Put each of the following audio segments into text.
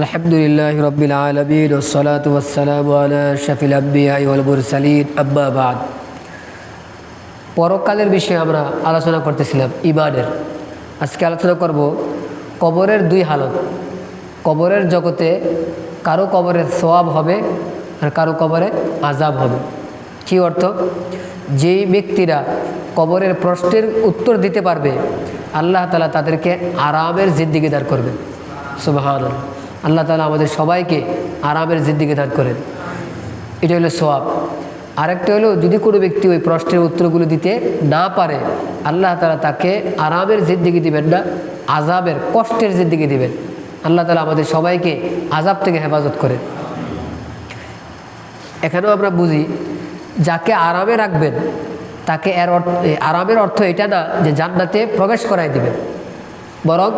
আলহামদুলিল্লাহি রাব্বিল আলামিন ওয়াসসালাতু ওয়াসসালামু আলা আশরাফিল আম্বিয়া ওয়াল মুরসালিন আম্মা বা'দ। পরকালের বিষয়ে আমরা আলোচনা করতেছিলাম ঈমানের। আজকে আলোচনা করব কবরের দুই হালত। কবরের জগতে কারো কবরে সওয়াব হবে আর কারো কবরে আযাব হবে। কী অর্থ? যেই ব্যক্তিরা কবরের প্রশ্নের উত্তর দিতে পারবে আল্লাহ তাআলা তাদেরকে আরামের জিন্দেগি দান করবেন। সুবহানাল্লাহ। আল্লাহ তাআলা আমাদের সবাইকে আরামের জিন্দেগি দান করেন। এটা হলো সওয়াব। আরেকটা হলো যদি কোনো ব্যক্তি ওই প্রশ্নের উত্তরগুলো দিতে না পারে আল্লাহ তাআলা তাকে আরামের জিন্দেগি দিবেন না, আযাবের কষ্টের জিন্দেগি দিবেন। আল্লাহ তাআলা আমাদের সবাইকে আযাব থেকে হেফাজত করেন। এখানেও আমরা বুঝি যাকে আরামে রাখবেন তাকে আরামের অর্থ এটা না যে জান্নাতে প্রবেশ করাই দিবেন, বরং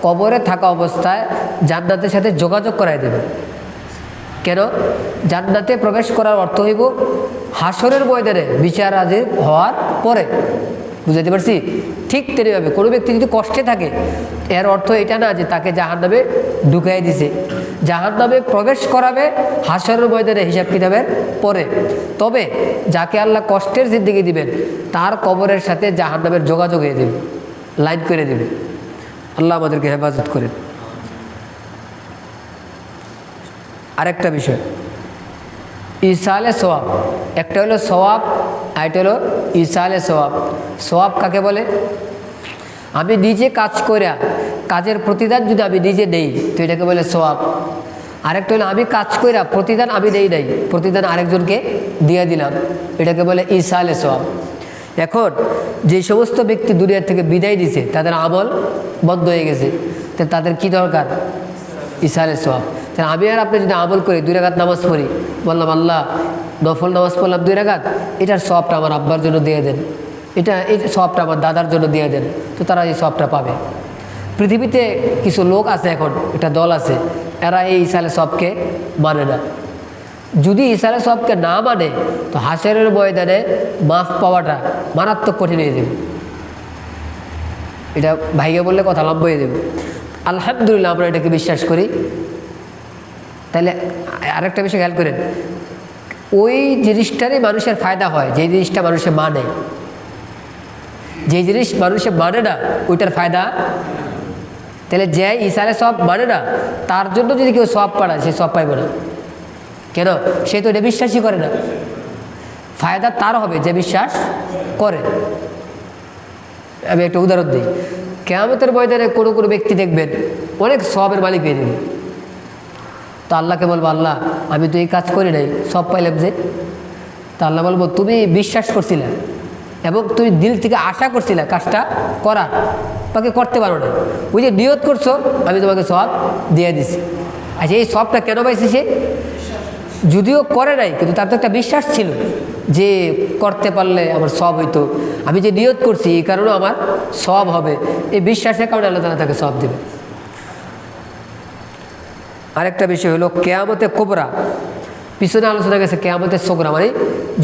কবরে থাকা অবস্থায় জান্নাতের সাথে যোগাযোগ করাই দেবেন। কেন? জান্নাতে প্রবেশ করার অর্থ হইব হাসরের ময়দানে বিচার হাজির হওয়ার পরে। বুঝাতে পারছি? ঠিক তেমনিভাবে কোনো ব্যক্তি যদি কষ্টে থাকে এর অর্থ এটা না যে তাকে জাহান্নামে ঢুকাই দিছে। জাহান্নামে প্রবেশ করাবে হাসরের ময়দানে হিসাব কিতাবের পরে। তবে যাকে আল্লাহ কষ্টের জিন্দেগি দিবেন তার কবরের সাথে জাহান্নামের যোগাযোগ হয়ে দেবে, লাইন করে দেবে। আল্লাহ আমাদেরকে হেফাজত করেন। আরেকটা বিষয় ইসালে সওয়াব। একটা হলো সওয়াব, আরেকটা হলো ইসালে সওয়াব। সওয়াব কাকে বলে? আমি নিজে কাজ করে কাজের প্রতিদান যদি আমি নিজে নেই তো এটাকে বলে সওয়াব। আরেকটা হলো আমি কাজ করে প্রতিদান আমি নেই নাই, প্রতিদান আরেকজনকে দিয়ে দিলাম, এটাকে বলে ইসালে সওয়াব। এখন যে সমস্ত ব্যক্তি দুনিয়ার থেকে বিদায় দিছে তাদের আমল বন্ধ হয়ে গেছে, তো তাদের কি দরকার? ইসালে সওয়াব। তাহলে আমি আর আপনি যদি আমল করি, 2 রাকাত নামাজ পড়ি, বললাম আল্লাহ নফল নামাজ পড়লাম 2 রাকাত, এটার সওয়াবটা আমার আব্বার জন্য দিয়ে দেন, এই সওয়াবটা আমার দাদার জন্য দিয়ে দেন, তো তারা এই সওয়াবটা পাবে। পৃথিবীতে কিছু লোক আছে, এখন একটা দল আছে, এরা এই ইসালে সওয়াবকে মানে না। যদি ইসালে সওয়াবকে না মানে তো হাসরের ময়দানে মাফ পাওয়াটা মারাত্মক কঠিন হয়ে যাবে। এটা ভাইকে বললে কথা লম্বা হয়ে যাবে। আলহামদুলিল্লাহ আমরা এটাকে বিশ্বাস করি। তাহলে আরেকটা বিষয় খেয়াল করেন, ওই জিনিসটারই মানুষের ফায়দা হয় যে জিনিসটা মানুষে মানে। যে জিনিস মানুষে মানে না ওইটার ফায়দা। তাহলে যে ইসালে সওয়াব মানে না তার জন্য যদি কেউ সওয়াব পাঠায় সে সওয়াব পাইব না। কেন? সে তো এটা বিশ্বাসই করে না। ফায়দা তার হবে যে বিশ্বাস করে। আমি একটা উদাহরণ দিই। কিয়ামতের ময়দানে কোনো কোনো ব্যক্তি দেখবেন অনেক সওয়াবের মালিক হয়ে যাবে। তো আল্লাহকে বলবো আল্লাহ আমি তো এই কাজ করি নাই, সব পাইলাম যে। তা আল্লাহ বলবো তুমি বিশ্বাস করছিলে এবং তুমি দিল থেকে আশা করছিলে কাজটা করার, তাকে করতে পারো না। ওই যে নিয়ত করছো আমি তোমাকে সওয়াব দিয়ে দিছি। আচ্ছা এই সওয়াবটা কেন পাইছি? সে যদিও করে নাই কিন্তু তার তো একটা বিশ্বাস ছিল যে করতে পারলে আমার সওয়াব হইতো, আমি যে নিয়ত করছি এই কারণে আমার সওয়াব হবে। এই বিশ্বাসের কারণে আল্লাহ তাআলা তাকে সওয়াব দেবে। আরেকটা বিষয় হলো কিয়ামতে কুবরা। পিছনে আলোচনা গেছে কিয়ামতের সুগরা, মানে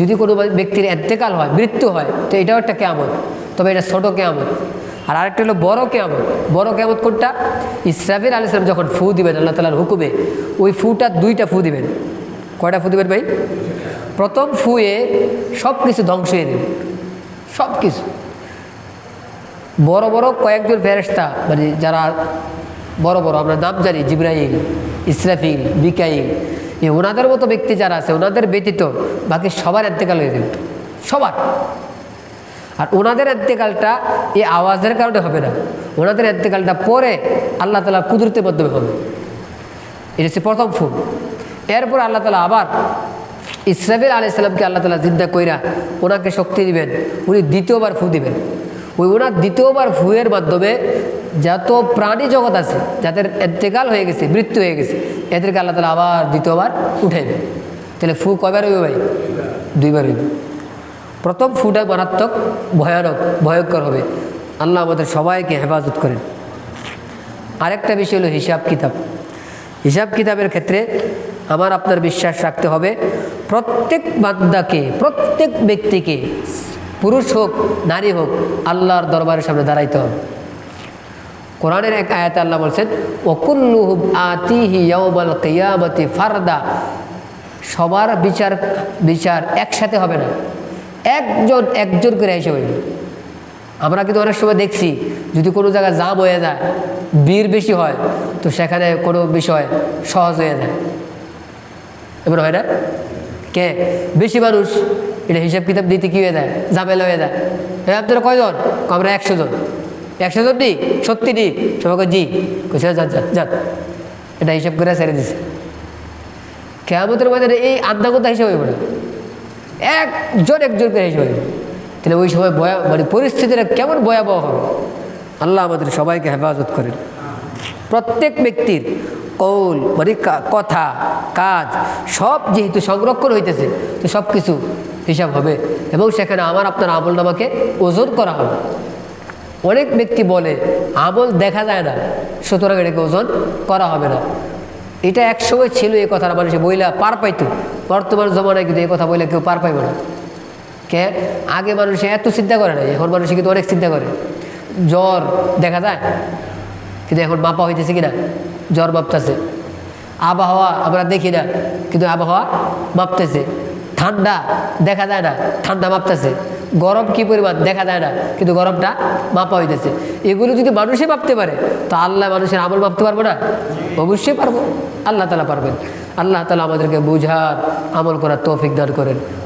যদি কোনো ব্যক্তির ইন্তেকাল হয়, মৃত্যু হয়, তো এটাও একটা কিয়ামত, তবে এটা ছোট কিয়ামত। আর আরেকটা হলো বড় কিয়ামত। বড় কিয়ামত কোনটা? ইসরাফিল আলাইহিস সালাম যখন ফু দিবেন আল্লাহ তাআলার হুকুমে, ওই ফুটা 2টা ফু দিবেন। কয়টা ফু দিবেন ভাই? প্রথম ফুয়ে সব কিছু ধ্বংস হয়ে দেবে, সব কিছু। বড় বড় কয়েকজন ফেরেশতা, মানে যারা বড় বড় আমরা নাম জানি, জিবরাইল, ইসরাফিল, মিকাইল, এই ওনাদের মতো ব্যক্তি যারা আছে ওনাদের ব্যতীত বাকি সবার ইন্তেকাল হয়ে যাবে, সবার। আর ওনাদের ইন্তেকালটা এই আওয়াজের কারণে হবে না, ওনাদের ইন্তেকালটা পরে আল্লাহ তাআলার কুদরতের মাধ্যমে হবে। এটা হচ্ছে প্রথম ফু। এরপর আল্লাহ তাআলা আবার ইসরাফিল আলাইহিস সালামকে আল্লাহ তাআলা জিন্দা কইরা ওনাকে শক্তি দিবেন, উনি দ্বিতীয়বার ফু দিবেন। ওনার দ্বিতীয়বার ফুয়ের মাধ্যমে যত প্রাণী জগৎ আছে যাদের ইন্তেকাল হয়ে গেছে, মৃত্যু হয়ে গেছে, এদেরকে আল্লাহ তাআলা আবার দ্বিতীয়বার উঠাইবে। তাহলে ফু কয়বার হইবে ভাই? 2বার হইবে। প্রথম ফুটা মারাত্মক ভয়ঙ্কর হবে। আল্লাহ আমাদের সবাইকে হেফাজত করেন। আরেকটা বিষয় হলো হিসাব কিতাব। হিসাব কিতাবের ক্ষেত্রে আমার আপনার বিশ্বাস রাখতে হবে প্রত্যেক বান্দাকে, প্রত্যেক ব্যক্তিকে, পুরুষ হোক নারী হোক, আল্লাহর দরবারের সামনে দাঁড়াইতে হবে। কোরআনের এক আয়াতে আল্লাহ বলছেন ওয়াকুল্লুহুম আতিহি ইয়াউমাল কিয়ামাতি ফারদা, সবার বিচার একসাথে হবে না, একজন করে হিসেবে হইবে। আমরা কিন্তু অনেক সময় দেখছি যদি কোনো জায়গায় জাম হয়ে যায়, ভিড় বেশি হয়, তো সেখানে কোনো বিষয় সহজ হয়ে যায়, এমন হয় না? কে বেশি মানুষ, এটা হিসাব কিতাব দিতে কী হয়ে যায়, ঝামেলা হয়ে যায়। হ্যাঁ আপনারা কয়জন? আমরা 100 জন। 100 জন নি, সত্যি নি? সবাইকে জি কইছে, যান যান যান, এটা হিসাব করে ছেড়ে দিছে। কিয়ামতের ময়দানে এই আধা কথা হিসাব হইব না, একজন করে হিসাব হইব। তাহলে ওই সময় মানে পরিস্থিতিটা কেমন ভয়াবহ হবে। আল্লাহ আমাদের সবাইকে হেফাজত করেন। প্রত্যেক ব্যক্তির কৌল মানে কথা কাজ সব যেহেতু সংরক্ষণ হইতেছে, তো সব কিছু হিসাব হবে এবং সেখানে আমার আপনার আমল নামাকে ওজন করা হবে। অনেক ব্যক্তি বলে আমল দেখা যায় না, সুতরাং এটাকে ওজন করা হবে না। এটা একসময় ছিল, এই কথাটা মানুষে বইলা পার পাইতো। বর্তমান জমানায় কিন্তু এই কথা বলে কেউ পার পাইব না। কে আগে মানুষে এত চিন্তা করে না, এখন মানুষে কিন্তু অনেক চিন্তা করে। জ্বর দেখা যায়, কিন্তু এখন মাপা হইতেছে কিনা, জ্বর মাপতেছে। আবহাওয়া আমরা দেখি না, কিন্তু আবহাওয়া মাপতেছে। ঠান্ডা দেখা যায় না, ঠান্ডা মাপতেছে। গরম কি পরিমাণ দেখা যায় না, কিন্তু গরমটা মাপা হইতেছে। এগুলো যদি মানুষই মাপতে পারে, তো আল্লাহ মানুষের আমল মাপতে পারবো না? অবশ্যই পারবো, আল্লাহ তাআলা পারবেন। আল্লাহ তাআলা আমাদেরকে বুঝার আমল করার তৌফিক দান করেন।